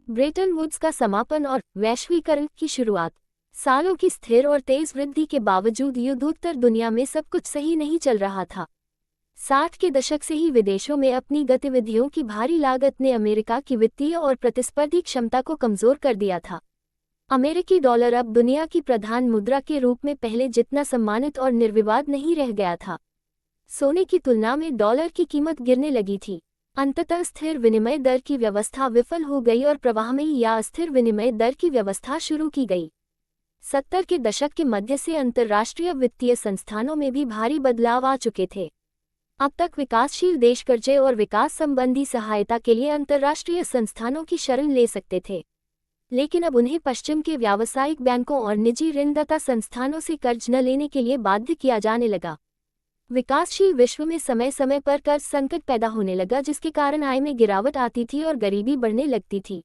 Bretton Woods का समापन और वैश्वीकरण की शुरुआत। सालों की स्थिर और तेज वृद्धि के बावजूद युद्धोत्तर दुनिया में सब कुछ सही नहीं चल रहा था। 60 के दशक से ही विदेशों में अपनी गतिविधियों की भारी लागत ने अमेरिका की वित्तीय और प्रतिस्पर्धी क्षमता को कमजोर कर दिया था। अमेरिकी डॉलर अब दुनिया की प्रधान मुद्रा के रूप में पहले जितना सम्मानित और निर्विवाद नहीं रह गया था। सोने की तुलना में डॉलर की कीमत गिरने लगी थी। अंततः स्थिर विनिमय दर की व्यवस्था विफल हो गई और प्रवाहमयी या अस्थिर विनिमय दर की व्यवस्था शुरू की गई। 70 के दशक के मध्य से अंतर्राष्ट्रीय वित्तीय संस्थानों में भी भारी बदलाव आ चुके थे। अब तक विकासशील देश कर्जे और विकास संबंधी सहायता के लिए अंतर्राष्ट्रीय संस्थानों की शरण ले सकते थे, लेकिन अब उन्हें पश्चिम के व्यावसायिक बैंकों और निजी ऋणदाता संस्थानों से कर्ज न लेने के लिए बाध्य किया जाने लगा। विकासशील विश्व में समय समय पर कर्ज संकट पैदा होने लगा, जिसके कारण आय में गिरावट आती थी और गरीबी बढ़ने लगती थी।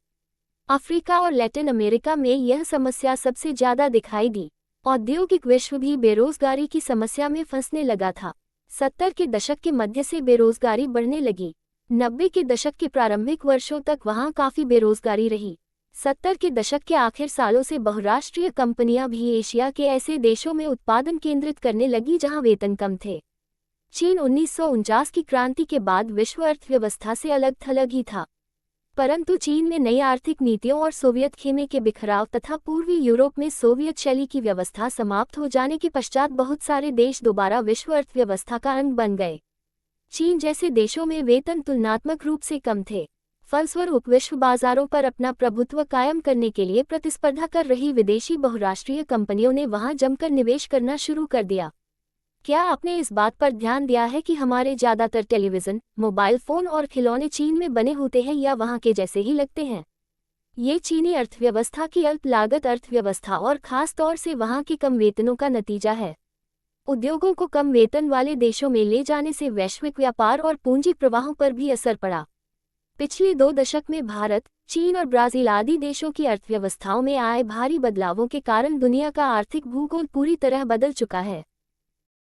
अफ्रीका और लैटिन अमेरिका में यह समस्या सबसे ज्यादा दिखाई दी। औद्योगिक विश्व भी बेरोजगारी की समस्या में फंसने लगा था। 70 के दशक के मध्य से बेरोजगारी बढ़ने लगी। 90 के दशक के प्रारंभिक वर्षों तक वहां काफी बेरोजगारी रही। 70 के दशक के आखिर सालों से बहुराष्ट्रीय कंपनियां भी एशिया के ऐसे देशों में उत्पादन केंद्रित करने लगी जहां वेतन कम थे। चीन 1949 की क्रांति के बाद विश्व अर्थव्यवस्था से अलग थलग ही था, परंतु चीन में नई आर्थिक नीतियों और सोवियत खेमे के बिखराव तथा पूर्वी यूरोप में सोवियत शैली की व्यवस्था समाप्त हो जाने के पश्चात बहुत सारे देश दोबारा विश्व अर्थव्यवस्था का अंग बन गए। चीन जैसे देशों में वेतन तुलनात्मक रूप से कम थे। फलस्वरूप विश्व बाजारों पर अपना प्रभुत्व कायम करने के लिए प्रतिस्पर्धा कर रही विदेशी बहुराष्ट्रीय कंपनियों ने वहां जमकर निवेश करना शुरू कर दिया। क्या आपने इस बात पर ध्यान दिया है कि हमारे ज़्यादातर टेलीविज़न, मोबाइल फ़ोन और खिलौने चीन में बने होते हैं या वहाँ के जैसे ही लगते हैं? ये चीनी अर्थव्यवस्था की अल्प लागत अर्थव्यवस्था और खास तौर से वहाँ के कम वेतनों का नतीजा है। उद्योगों को कम वेतन वाले देशों में ले जाने से वैश्विक व्यापार और पूंजी प्रवाहों पर भी असर पड़ा। पिछले 2 दशक में भारत, चीन और ब्राज़ील आदि देशों की अर्थव्यवस्थाओं में आए भारी बदलावों के कारण दुनिया का आर्थिक भूगोल पूरी तरह बदल चुका है।